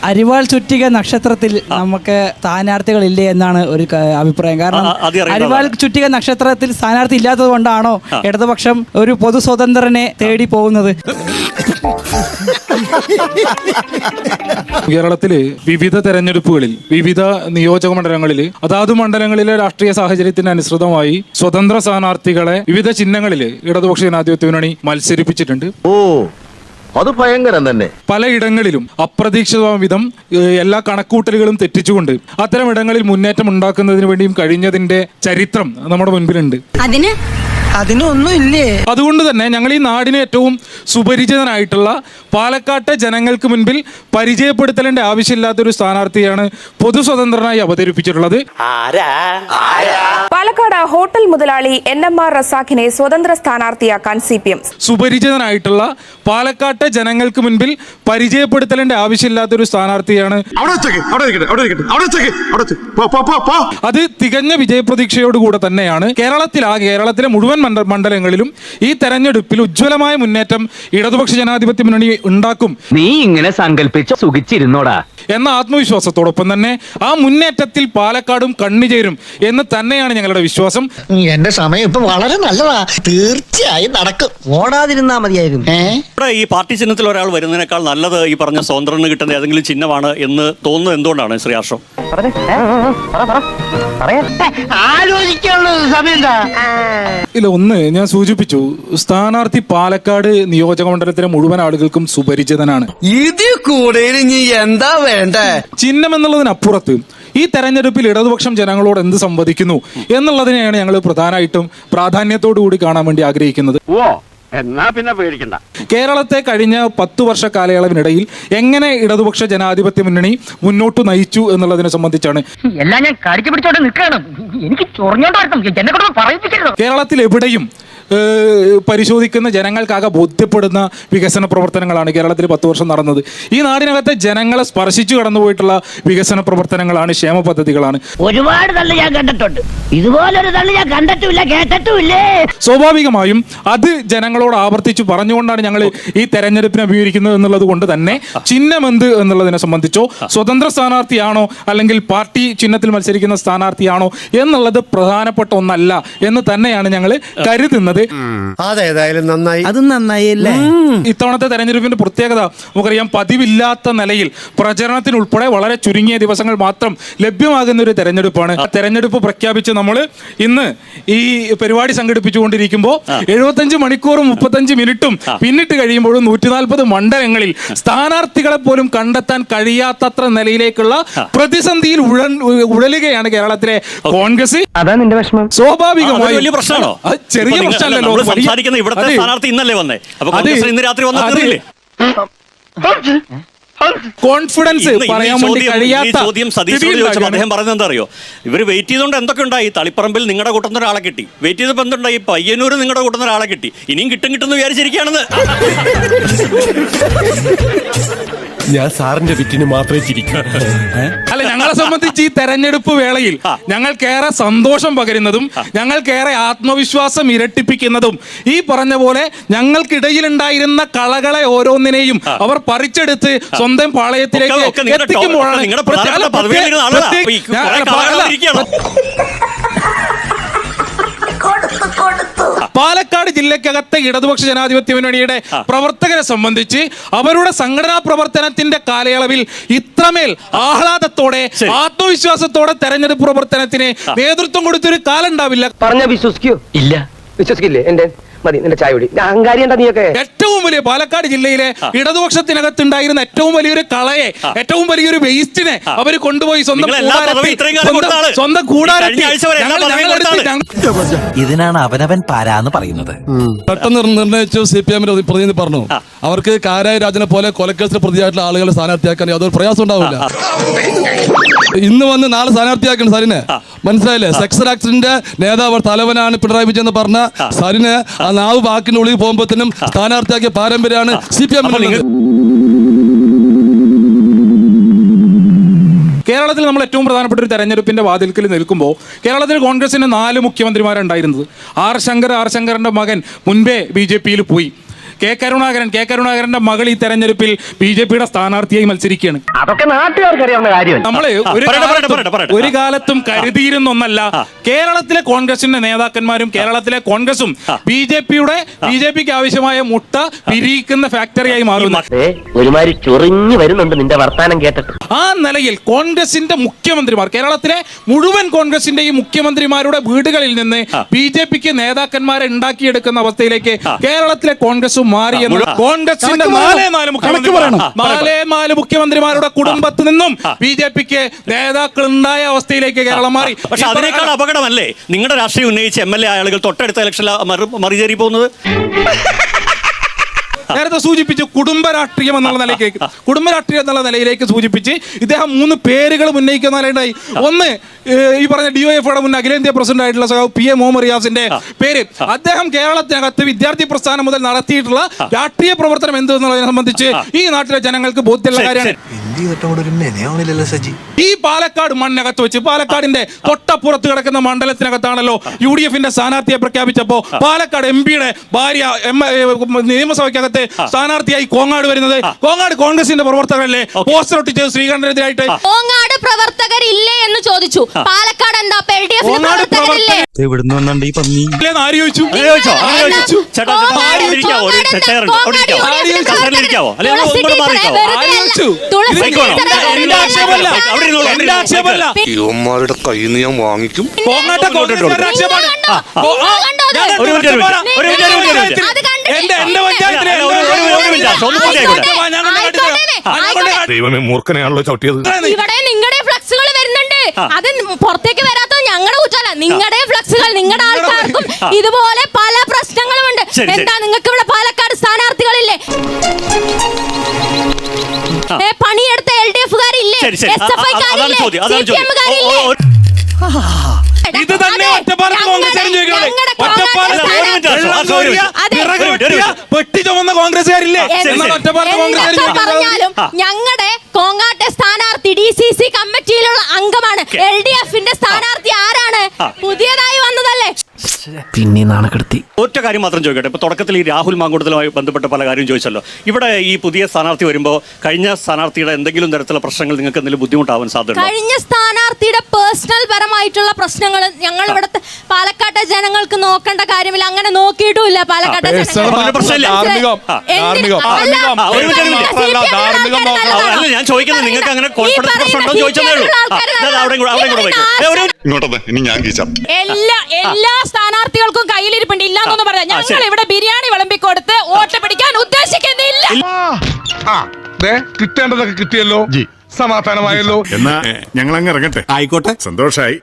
അരിവാൾ ചുറ്റിക നക്ഷത്രത്തിൽ നമുക്ക് സ്ഥാനാർത്ഥികളില്ലേ എന്നാണ് ഒരു അഭിപ്രായം. കാരണം അരിവാൾ ചുറ്റിക നക്ഷത്രത്തിൽ സ്ഥാനാർത്ഥി ഇല്ലാത്തത് കൊണ്ടാണോ ഇടതുപക്ഷം ഒരു പൊതു സ്വതന്ത്രനെ തേടി പോകുന്നത്? കേരളത്തില് വിവിധ തെരഞ്ഞെടുപ്പുകളിൽ വിവിധ നിയോജക മണ്ഡലങ്ങളിൽ അതാത് മണ്ഡലങ്ങളിലെ രാഷ്ട്രീയ സാഹചര്യത്തിന് അനുസൃതമായി സ്വതന്ത്ര സ്ഥാനാർത്ഥികളെ വിവിധ ചിഹ്നങ്ങളിൽ ഇടതുപക്ഷ ജനാധിപത്യ മുന്നണി മത്സരിപ്പിച്ചിട്ടുണ്ട്. അത് ഭയങ്കരം തന്നെ. പലയിടങ്ങളിലും അപ്രതീക്ഷിതവിധം എല്ലാ കണക്കൂട്ടലുകളും തെറ്റിച്ചുകൊണ്ട് അത്തരം ഇടങ്ങളിൽ മുന്നേറ്റം ഉണ്ടാക്കുന്നതിന് വേണ്ടിയും കഴിഞ്ഞതിന്റെ ചരിത്രം നമ്മുടെ മുൻപിലുണ്ട്. അതിനൊന്നുമില്ലേ? അതുകൊണ്ട് തന്നെ ഞങ്ങൾ ഈ നാടിന് ഏറ്റവും സുപരിചിതനായിട്ടുള്ള പാലക്കാട്ടെ ജനങ്ങൾക്ക് മുൻപിൽ പരിചയപ്പെടുത്തലിന്റെ ആവശ്യമില്ലാത്തൊരു സ്ഥാനാർത്ഥിയാണ് പൊതു സ്വതന്ത്രനായി അവതരിപ്പിച്ചിട്ടുള്ളത്. പാലക്കാട് ഹോട്ടൽ മുതലാളി NMR റസാഖിനെ സ്വതന്ത്ര സ്ഥാനാർത്ഥിയാക്കാൻ CPM. സുപരിചിതനായിട്ടുള്ള പാലക്കാട്ടെ ജനങ്ങൾക്ക് മുൻപിൽ പരിചയപ്പെടുത്തലിന്റെ ആവശ്യമില്ലാത്തൊരു സ്ഥാനാർത്ഥിയാണ്. അത് തികഞ്ഞ വിജയപ്രതീക്ഷയോടുകൂടെ തന്നെയാണ് കേരളത്തിലെ മുഴുവൻ മണ്ഡലങ്ങളിലും ഈ തെരഞ്ഞെടുപ്പിൽ ഉജ്ജ്വലമായ മുന്നേറ്റം ഇടതുപക്ഷ ജനാധിപത്യ മുന്നണി ഉണ്ടാക്കും. നീ ഇങ്ങനെ സങ്കല്പിച്ച് സുഖിച്ചിരുന്നോടാ എന്ന ആത്മവിശ്വാസത്തോടൊപ്പം തന്നെ ആ മുന്നേറ്റത്തിൽ പാലക്കാടും കണ്ണിചേരും എന്ന് തന്നെയാണ് ഞങ്ങളുടെ വിശ്വാസം. എന്റെ സമയം ഇപ്പൊ വളരെ നല്ലതാ, തീർച്ചയായും നടക്കും. ഓടാതിരുന്നാ മതിയായിരുന്നു. ഈ പാർട്ടി ചിഹ്നത്തിൽ ഒരാൾ വരുന്നതിനേക്കാൾ നല്ലത് ഈ പറഞ്ഞ സ്വതന്ത്രന് കിട്ടുന്ന ഏതെങ്കിലും ചിഹ്നമാണ് എന്ന് തോന്നുന്നത് എന്തുകൊണ്ടാണ് ശ്രീ ആശ്രം? ഇല്ല, ഒന്ന് ഞാൻ സൂചിപ്പിച്ചു, സ്ഥാനാർത്ഥി പാലക്കാട് നിയോജക മണ്ഡലത്തിലെ മുഴുവൻ ആളുകൾക്കും സുപരിചിതനാണ്. ഇതിൽ കൂടെ നീ എന്താ വേണ്ടേ? ചിഹ്നം എന്നുള്ളതിനപ്പുറത്ത് ഈ തെരഞ്ഞെടുപ്പിൽ ഇടതുപക്ഷം ജനങ്ങളോട് എന്ത് സംവദിക്കുന്നു എന്നുള്ളതിനെയാണ് ഞങ്ങൾ പ്രധാനമായിട്ടും പ്രാധാന്യത്തോടു കൂടി കാണാൻ വേണ്ടി ആഗ്രഹിക്കുന്നത്. എന്നാ പിന്നെ പേടിക്കണ്ട. കേരളത്തെ കഴിഞ്ഞ 10 വർഷ കാലയളവിനിടയിൽ എങ്ങനെ ഇടതുപക്ഷ ജനാധിപത്യ മുന്നണി മുന്നോട്ട് നയിച്ചു എന്നുള്ളതിനെ സംബന്ധിച്ചാണ്. എല്ലാം ഞാൻ കടിച്ചു പിടിച്ചോണ്ട് നിൽക്കണം. എനിക്ക് ചൊറിഞ്ഞോണ്ടായിരുന്നു. കേരളത്തിൽ എവിടെയും പരിശോധിക്കുന്ന ജനങ്ങൾക്കാകെ ബോധ്യപ്പെടുന്ന വികസന പ്രവർത്തനങ്ങളാണ് കേരളത്തിൽ 10 വർഷം നടന്നത്. ഈ നാടിനകത്തെ ജനങ്ങളെ സ്പർശിച്ചു കടന്നുപോയിട്ടുള്ള വികസന പ്രവർത്തനങ്ങളാണ്, ക്ഷേമ പദ്ധതികളാണ്. ഒരുപാട് തള്ളി ഞാൻ കണ്ടിട്ടുണ്ട്, ഇതുപോലൊരു തള്ളി ഞാൻ കണ്ടിട്ടില്ല, കേട്ടിട്ടുമില്ലേ. സ്വാഭാവികമായും അത് ജനങ്ങളോട് ആവർത്തിച്ചു പറഞ്ഞുകൊണ്ടാണ് ഞങ്ങൾ ഈ തെരഞ്ഞെടുപ്പിനെ അഭിമുഖീകരിക്കുന്നത് എന്നുള്ളത് കൊണ്ട് തന്നെ ചിഹ്നമെന്ത് എന്നുള്ളതിനെ സംബന്ധിച്ചോ സ്വതന്ത്ര സ്ഥാനാർത്ഥിയാണോ അല്ലെങ്കിൽ പാർട്ടി ചിഹ്നത്തിൽ മത്സരിക്കുന്ന സ്ഥാനാർത്ഥിയാണോ എന്നുള്ളത് പ്രധാനപ്പെട്ട ഒന്നല്ല എന്ന് തന്നെയാണ് ഞങ്ങൾ കരുതുന്നത്. അതേതായാലും നന്നായി. അതും നന്നായില്ലേ? ഇത്തവണത്തെ തെരഞ്ഞെടുപ്പിന്റെ പ്രത്യേകത നമുക്കറിയാം, പതിവില്ലാത്ത നിലയിൽ പ്രചരണത്തിനുൾപ്പെടെ വളരെ ചുരുങ്ങിയ ദിവസങ്ങൾ മാത്രം ലഭ്യമാകുന്ന ഒരു തെരഞ്ഞെടുപ്പാണ്. തെരഞ്ഞെടുപ്പ് പ്രഖ്യാപിച്ച് നമ്മൾ ഇന്ന് ഈ പരിപാടി സംഘടിപ്പിച്ചുകൊണ്ടിരിക്കുമ്പോൾ 75 മണിക്കൂറും 35 മിനിറ്റും പിന്നിട്ട് കഴിയുമ്പോഴും 140 മണ്ഡലങ്ങളിൽ സ്ഥാനാർത്ഥികളെ പോലും കണ്ടെത്താൻ കഴിയാത്തത്ര നിലയിലേക്കുള്ള പ്രതിസന്ധിയിൽ ഉഴലുകയാണ് കേരളത്തിലെ കോൺഗ്രസ്. അതാ നിന്റെ വിഷമം. സ്വാഭാവികമായി വലിയ പ്രശ്നമാണോ? ചെറിയ പ്രശ്നമല്ലല്ലോ. സംസാരിക്കുന്ന ഇവിടുത്തെ സ്ഥാനാർത്ഥി ഇന്നല്ലേ വന്നേ, അപ്പൊ ഇന്ന് രാത്രി വന്നില്ലേ? കോൺഫിഡൻസ് പറയാൻ വേണ്ടി കഴിയാത്ത ചോദ്യം സതീശോട് ചോദിച്ചപ്പോൾ അദ്ദേഹം പറഞ്ഞത് എന്താ അറിയോ? ഇവർ വെയിറ്റ് ചെയ്തുകൊണ്ട് എന്തൊക്കെ ഉണ്ടായി. തളിപ്പറമ്പിൽ നിങ്ങളുടെ കൂട്ടുന്ന ഒരാളെ കിട്ടി, വെയിറ്റ് ചെയ്തപ്പോൾ എന്തുണ്ടായി? പയ്യന്നൂർ നിങ്ങളുടെ കൂട്ടുന്ന ഒരാളെ കിട്ടി, ഇനിയും കിട്ടുമെന്ന് വിചാരിച്ചിരിക്കുകയാണെന്ന്. ഞാൻ സാറിന്റെ വിറ്റിന് മാത്രമേ ചിരിക്കൂ. അല്ല, ഞങ്ങളെ സംബന്ധിച്ച് ഈ തെരഞ്ഞെടുപ്പ് വേളയിൽ ഞങ്ങൾക്കേറെ സന്തോഷം പകരുന്നതും ഞങ്ങൾക്കേറെ ആത്മവിശ്വാസം ഇരട്ടിപ്പിക്കുന്നതും ഈ പറഞ്ഞ പോലെ ഞങ്ങൾക്കിടയിലുണ്ടായിരുന്ന കളകളെ ഓരോന്നിനെയും അവർ പറിച്ചെടുത്ത് സ്വന്തം പാളയത്തിലേക്ക് എത്തിക്കുമ്പോഴാണ് പാലക്കാട് ജില്ലക്കകത്തെ ഇടതുപക്ഷ ജനാധിപത്യ മുന്നണിയുടെ പ്രവർത്തകരെ സംബന്ധിച്ച് അവരുടെ സംഘടനാ പ്രവർത്തനത്തിന്റെ കാലയളവിൽ ഇത്രമേൽ ആഹ്ലാദത്തോടെ ആത്മവിശ്വാസത്തോടെ തെരഞ്ഞെടുപ്പ് പ്രവർത്തനത്തിന് നേതൃത്വം കൊടുത്തൊരു കാലം ഉണ്ടാവില്ല. പറഞ്ഞ വിശ്വസിക്കൂ? ഇല്ല, വിശ്വസിക്കില്ലേ? എന്റെ മതി, നിന്റെ ചായ കുടി. അഹങ്കാരി എന്താ നീയൊക്കെ? ഏറ്റവും വലിയ പാലക്കാട് ജില്ലയിലെ ഇടതുപക്ഷത്തിനകത്തുണ്ടായിരുന്ന ഏറ്റവും വലിയൊരു കളയെ, ഏറ്റവും വലിയൊരു വേസ്റ്റിനെ അവർ കൊണ്ടുപോയി സ്വന്തം കൂടാരത്തിൽ. ഇതിനാണ് അവനവൻ പാരാന്ന് പറയുന്നത്. പെട്ടെന്ന് നിർണയിച്ചു CPM പ്രതിനിധി പറഞ്ഞു, അവർക്ക് കാരായ രാജനെ പോലെ കൊലക്കേസിൽ പ്രതിയായിട്ടുള്ള ആളുകളെ സ്ഥാനാർത്ഥിയാക്കാൻ യാതൊരു പ്രയാസം ഉണ്ടാവില്ല. ഇന്ന് വന്ന് നാളെ സ്ഥാനാർത്ഥിയാക്കണം സാറിന്. മനസ്സിലായില്ലേ? സെക്സ് ആക്സിഡന്റ് നേതാവ് തലവനാണ് പിണറായി വിജയൻ എന്ന് പറഞ്ഞ സാറിന് ആ നാവ് വാക്കിന്റെ ഉള്ളിൽ പോകുമ്പോഴത്തേനും സ്ഥാനാർത്ഥിയാക്കിയ പാരമ്പര്യമാണ് CPM. കേരളത്തിൽ നമ്മൾ ഏറ്റവും പ്രധാനപ്പെട്ട ഒരു തെരഞ്ഞെടുപ്പിന്റെ വാതിൽക്കൽ നിൽക്കുമ്പോൾ കേരളത്തിൽ കോൺഗ്രസിന് 4 മുഖ്യമന്ത്രിമാരുണ്ടായിരുന്നത്. ആർ ശങ്കറിന്റെ മകൻ മുൻപേ BJPയിൽ പോയി. കെ കരുണാകരന്റെ മകൾ ഈ തെരഞ്ഞെടുപ്പിൽ BJP-യുടെ സ്ഥാനാർത്ഥിയായി മത്സരിക്കുകയാണ്. അതൊക്കെ നാട്ടുകാർക്ക് അറിയാവുന്ന കാര്യം. നമ്മള് ഒരു കാലത്തും കരുതിയിരുന്നൊന്നല്ല കേരളത്തിലെ കോൺഗ്രസിന്റെ നേതാക്കന്മാരും കേരളത്തിലെ കോൺഗ്രസും BJPക്ക് ആവശ്യമായ മുട്ട പിരിയിക്കുന്ന ഫാക്ടറിയായി മാറുന്നു. ഒരുമാതിരി ചൊറിഞ്ഞു വരുന്നുണ്ട് നിന്റെ വർത്താനം കേട്ടിട്ട്. ആ നിലയിൽ കോൺഗ്രസിന്റെ മുഖ്യമന്ത്രിമാർ, കേരളത്തിലെ മുഴുവൻ കോൺഗ്രസിന്റെയും മുഖ്യമന്ത്രിമാരുടെ വീടുകളിൽ നിന്ന് BJPക്ക് നേതാക്കന്മാരെ ഉണ്ടാക്കിയെടുക്കുന്ന അവസ്ഥയിലേക്ക് കേരളത്തിലെ കോൺഗ്രസ് മാറിയെന്ന് കോൺഗ്രസിന്റെ നാല് മുഖ്യമന്ത്രിമാരുടെ കുടുംബത്തിൽ നിന്നും BJPക്ക് നേതാക്കൾ ഉണ്ടായ അവസ്ഥയിലേക്ക് കേരളം മാറി. പക്ഷെ അതിനേക്കാൾ അപകടമല്ലേ നിങ്ങളുടെ രാഷ്ട്രീയം ഉന്നയിച്ച് MLA ആളുകൾ തൊട്ടടുത്ത ഇലക്ഷനിൽ മറിചേറി പോകുന്നത്? നേരത്തെ സൂചിപ്പിച്ചു കുടുംബ രാഷ്ട്രീയം എന്നുള്ള നിലയിലേക്ക് സൂചിപ്പിച്ച് ഇദ്ദേഹം 3 പേരുകൾ ഉന്നയിക്കുന്ന നിലയുണ്ടായി. ഒന്ന്, ഈ പറഞ്ഞ DYFയുടെ മുൻ അഖിലേന്ത്യാ പ്രസിഡന്റ് ആയിട്ടുള്ള PM മുഹമ്മദ് റിയാസിന്റെ പേര്. അദ്ദേഹം കേരളത്തിനകത്ത് വിദ്യാർത്ഥി പ്രസ്ഥാനം മുതൽ നടത്തിയിട്ടുള്ള രാഷ്ട്രീയ പ്രവർത്തനം എന്തെന്നുള്ളതിനെ സംബന്ധിച്ച് ഈ നാട്ടിലെ ജനങ്ങൾക്ക് ബോധ്യമുള്ള കാര്യമാണ്. ഈ പാലക്കാട് മണ്ണകത്ത് വെച്ച് പാലക്കാടിന്റെ തൊട്ടപ്പുറത്ത് കിടക്കുന്ന മണ്ഡലത്തിനകത്താണല്ലോ UDFന്റെ സ്ഥാനാർത്ഥിയെ പ്രഖ്യാപിച്ചപ്പോ പാലക്കാട് MP-യുടെ ഭാര്യ നിയമസഭയ്ക്കകത്ത് സ്ഥാനാർത്ഥിയായി കോങ്ങാട് വരുന്നത്. കോങ്ങാട് കോൺഗ്രസിന്റെ പ്രവർത്തകരല്ലേ? പോസ്റ്റർ ഒട്ടിച്ച് ശ്രീകണ്ഠനെതിരായിട്ട് കോങ്ങാട് പ്രവർത്തകരില്ലേ എന്ന് ചോദിച്ചു. പാലക്കാട് എന്താ പ്രവർത്തകരില്ലേ? ഇവന്മാരുടെ കയ്യിൽ നിന്ന് ഞാൻ വാങ്ങിക്കും. ദൈവമേ, മൂർഖനെയാണല്ലോ ചവിട്ടിയത്. ഇവിടെ നിങ്ങളുടെ ഫ്ലക്സുകൾ വരുന്നുണ്ട്. അത് പുറത്തേക്ക് വരാത്ത ഞങ്ങളുടെ കുറ്റമല്ല, നിങ്ങളുടെ ഫ്ലക്സുകൾ നിങ്ങളുടെ ആൾക്കാർക്കും ഇതുപോലെ പല പ്രശ്നങ്ങളുമുണ്ട്. എന്താ നിങ്ങൾക്ക് ഇവിടെ പാലക്കാട് സ്ഥാനാർത്ഥികളില്ലേ? പണിയെടുത്ത LDF-കാരില്ലേ? SFI-കാരില്ലേ? CPM-കാരില്ലേ? ഇത് തന്നെ ഒറ്റപ്പാലത്ത് പെട്ടി ചുമന്ന കോൺഗ്രസ്സുകാരില്ലേ? പറഞ്ഞാലും ഞങ്ങളുടെ കോങ്ങാട്ടെ സ്ഥാനാർത്ഥി DCC കമ്മിറ്റിയിലുള്ള അംഗമാണ്. LDF-ന്റെ സ്ഥാനാർത്ഥി ആരാണ്? പുതിയതായി വന്നതല്ലേ? പിന്നെ നാണക്കെടുത്തി. ഒറ്റ കാര്യം മാത്രം ചോദിക്കട്ടെ. ഇപ്പൊ തുടക്കത്തിൽ ഈ രാഹുൽ മാങ്കൂട്ടത്തിലുമായി ബന്ധപ്പെട്ട പല കാര്യം ചോദിച്ചല്ലോ. ഇവിടെ ഈ പുതിയ സ്ഥാനാർത്ഥി വരുമ്പോൾ കഴിഞ്ഞ സ്ഥാനാർത്ഥിയുടെ എന്തെങ്കിലും തരത്തിലുള്ള പ്രശ്നങ്ങൾ നിങ്ങൾക്ക് എന്തെങ്കിലും ബുദ്ധിമുട്ടാവാൻ സാധ്യത? കഴിഞ്ഞ സ്ഥാനാർത്ഥിയുടെ പേഴ്സണൽ പരമായിട്ടുള്ള പ്രശ്നങ്ങൾ ഞങ്ങൾ ഇവിടുത്തെ പാലക്കാട്ടെ ജനങ്ങൾക്ക് നോക്കേണ്ട കാര്യമില്ല. അങ്ങനെ നോക്കിയിട്ടുമില്ല പാലക്കാട്ടെ അല്ല, ഞാൻ ചോദിക്കുന്നത് നിങ്ങൾക്ക് അങ്ങനെ കോൺഫിഡൻസ് പ്രശ്നം ഉണ്ടോ ചോദിച്ചതേ ഉള്ളൂ. ഇനി ഞാൻ കീച്ചാം. എല്ലാ സ്ഥാനാർത്ഥികൾക്കും കയ്യിലിരിപ്പുണ്ട്. ഇല്ലാന്നൊന്നും പറയാം. ഞങ്ങൾ ഇവിടെ ബിരിയാണി വിളമ്പിക്കൊടുത്ത് വോട്ട് പിടിക്കാൻ ഉദ്ദേശിക്കുന്നില്ല. കിട്ടേണ്ടതൊക്കെ കിട്ടിയല്ലോ, സമാധാനമായല്ലോ. എന്നാ ഞങ്ങൾ അങ്ങ് ഇറങ്ങട്ടെ. ആയിക്കോട്ടെ, സന്തോഷായി.